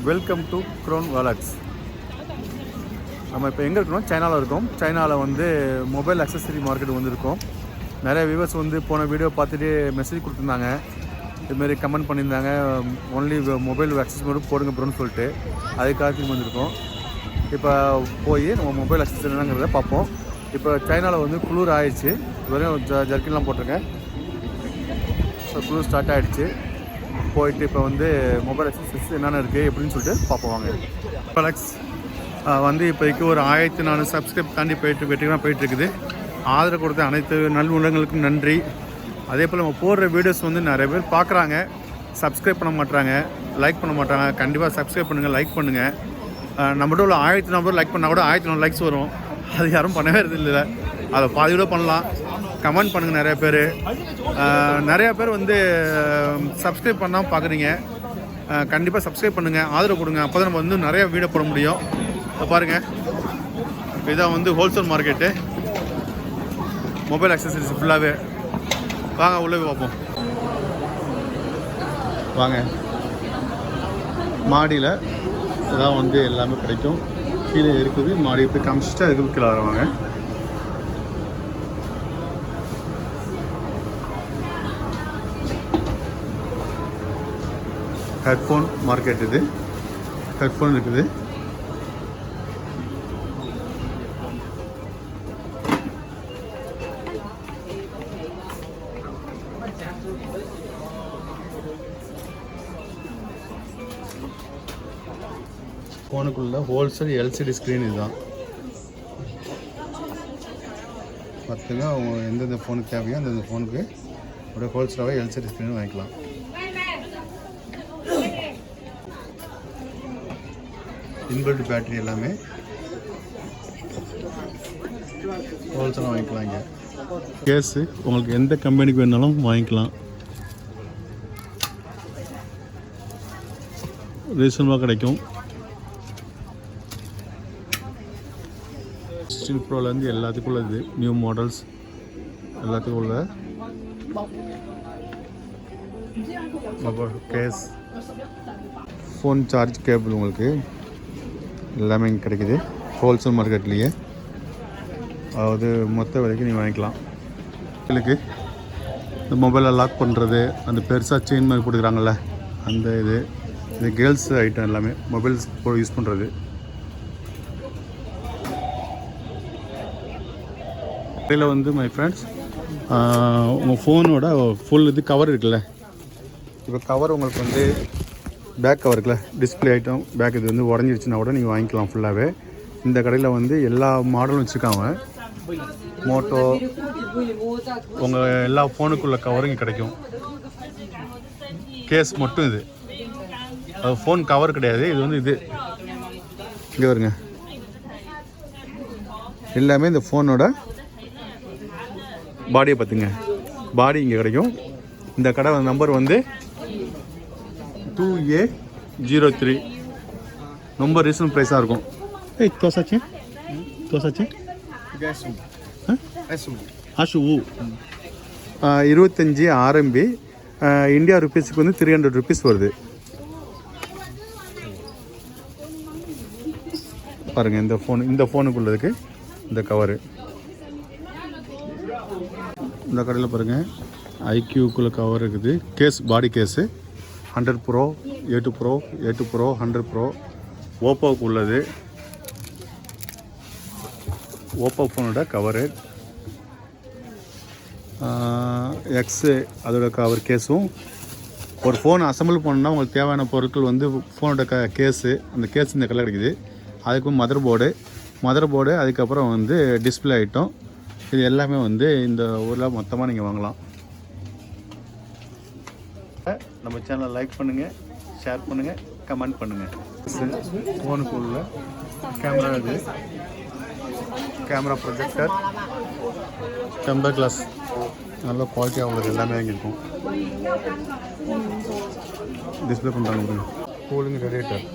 Welcome to grown வாலட்ஸ். நம்ம இப்போ எங்கே இருக்கோம்? சைனாவில் இருக்கோம். சைனாவில் வந்து மொபைல் அக்சசரி மார்க்கெட் வந்துருக்கோம். நிறைய வியூவர்ஸ் வந்து போன வீடியோ பார்த்துட்டு மெசேஜ் கொடுத்துருந்தாங்க, இதுமாரி கமெண்ட் பண்ணியிருந்தாங்க, ஒன்லி மொபைல் அக்சஸ் மட்டும் போடுங்க ப்ரோன்னு சொல்லிட்டு. அதுக்காக திரும்பி வந்திருக்கோம். இப்போ போய் நம்ம மொபைல் அக்சசரி என்னங்கிறத பார்ப்போம். இப்போ சைனாவில் வந்து குளிர் ஆயிடுச்சு. வரையும் ஜர்க்கின்லாம் போட்டிருக்கேன். ஸோ குளிர் ஸ்டார்ட் ஆகிடுச்சு. போயிட்டு இப்போ வந்து மொபைல் அக்சசரிஸ் என்னென்ன இருக்குது எப்படின்னு சொல்லிட்டு பார்ப்போம் வாங்க. ப்ராடக்ட்ஸ் வந்து இப்போதைக்கு ஒரு 1400 சப்ஸ்கிரைப் தாண்டி வெற்றிகரமாக போயிட்டுருக்குது. ஆதரவு கொடுத்த அனைத்து நல்லுள்ளங்களுக்கும் நன்றி. அதே போல் நம்ம போடுற வீடியோஸ் வந்து நிறைய பேர் பார்க்குறாங்க, சப்ஸ்கிரைப் பண்ண மாட்டாங்க, லைக் பண்ண மாட்டாங்க. கண்டிப்பாக சப்ஸ்கிரைப் பண்ணுங்கள், லைக் பண்ணுங்கள். நம்மகிட்ட உள்ள 1400 லைக் பண்ணால் கூட 1400 லைக்ஸ் வரும். அது யாரும் பண்ணவே இல்லை. அதை பாதி கூட பண்ணலாம். கமெண்ட் பண்ணுங்கள். நிறையா பேர் வந்து சப்ஸ்கிரைப் பண்ணாமல் பார்க்குறீங்க. கண்டிப்பாக சப்ஸ்கிரைப் பண்ணுங்கள், ஆதரவு கொடுங்க. அப்போ தான் நம்ம வந்து நிறையா வீடியோ போட முடியும். இப்போ பாருங்கள், இதான் வந்து ஹோல்சேல் மார்க்கெட்டு, மொபைல் அக்சசரிஸ் ஃபுல்லாகவே. வாங்க உள்ளே பார்ப்போம். வாங்க, மாடியில் இதான் வந்து எல்லாமே கிடைக்கும். கீழே இருக்குது மாடி. போய் காமிச்சிட்டு அதுக்கு கீழே வருவாங்க. ஹெட்ஃபோன் மார்க்கெட், இது ஹெட்ஃபோன் இருக்குது. ஃபோனுக்குள்ள ஹோல்சேல் எல்சிடி ஸ்க்ரீன் இதுதான். பார்த்துங்க, அவங்க எந்தெந்த ஃபோனுக்கு தேவையோ அந்தந்த ஃபோனுக்கு ஒரு ஹோல்சேலாகவே எல்சிடி ஸ்க்ரீன் வாங்கிக்கலாம். இன்வெர்ட் பேட்டரி எல்லாமே ஹோல்சேலாக வாங்கிக்கலாம். இங்கே கேஸு உங்களுக்கு எந்த கம்பெனிக்கு வேணாலும் வாங்கிக்கலாம். ரீசனபிளாக கிடைக்கும். 16 ப்ரோலேருந்து எல்லாத்துக்கும் உள்ளது, நியூ மாடல்ஸ் எல்லாத்துக்கும் உள்ள கேஸ், ஃபோன் சார்ஜ் கேபிள் உங்களுக்கு எல்லாமே இங்கே கிடைக்குது ஹோல்சேல் மார்க்கெட்லேயே. அதாவது மொத்த விலைக்கு நீங்கள் வாங்கிக்கலாம். உங்களுக்கு இந்த மொபைலை லாக் பண்ணுறது, அந்த பெருசாக செயின் மாதிரி போட்டுக்கிறாங்கள்ல, அந்த இது கேர்ள்ஸ் ஐட்டம் எல்லாமே மொபைல்ஸ் யூஸ் பண்ணுறது. இதில் வந்து மை ஃப்ரெண்ட்ஸ், உங்கள் ஃபோனோட ஃபுல் இது கவர் இருக்குல்ல, இப்போ கவர் உங்களுக்கு வந்து பேக் கவர் இருக்குல்ல, டிஸ்பிளே ஐட்டம் பேக், இது வந்து உடஞ்சிருச்சுன்னா கூட நீங்கள் வாங்கிக்கலாம் ஃபுல்லாகவே. இந்த கடையில் வந்து எல்லா மாடலும் வச்சுருக்காங்க. மோட்டோ உங்கள் எல்லா ஃபோனுக்குள்ள கவரும் இங்கே கிடைக்கும். கேஸ் மட்டும் இது, அது ஃபோன் கவர் கிடையாது. இது வந்து இது இங்கே வருங்க, எல்லாமே இந்த ஃபோனோட பாடியை பார்த்துங்க. பாடி இங்கே கிடைக்கும். இந்த கடை நம்பர் வந்து 2A03. ரொம்ப ரீசனபிள் ப்ரைஸாக இருக்கும். தோசாச்சு 25 RMB, இந்தியா ருபீஸுக்கு வந்து 300 ருபீஸ் வருது. பாருங்கள், இந்த ஃபோனுக்குள்ளதுக்கு இந்த கவரு. இந்த கடையில் பாருங்கள், ஐக்யூக்குள்ளே கவர் இருக்குது. Case, body case 100 Pro, A2 Pro, 100 Pro. ஓப்போவுக்கு உள்ளது, ஓப்போ ஃபோனோட கவரு. எக்ஸு அதோட கவர் கேஸும். ஒரு ஃபோன் அசம்பிள் பண்ணணுன்னா உங்களுக்கு தேவையான பொருட்கள் வந்து ஃபோனோட கேஸு, அந்த கேஸ் இந்த கடையில் கிடைக்குது. அதுக்கும் மதர் போர்டு, அதுக்கப்புறம் வந்து டிஸ்பிளே ஐட்டம். இது எல்லாமே வந்து இந்த ஊரில் மொத்தமாக நீங்கள் வாங்கலாம். நம்ம சேனலை லைக் பண்ணுங்கள், ஷேர் பண்ணுங்கள், கமெண்ட் பண்ணுங்கள். ஃபோனுக்கு உள்ள கேமரா, இது கேமரா ப்ரொஜெக்டர், டெம்பர் கிளாஸ், நல்ல குவாலிட்டியாக உள்ளது எல்லாமே இங்கே இருக்கும். டிஸ்பிளே பண்ணுறாங்க. Cooling radiator,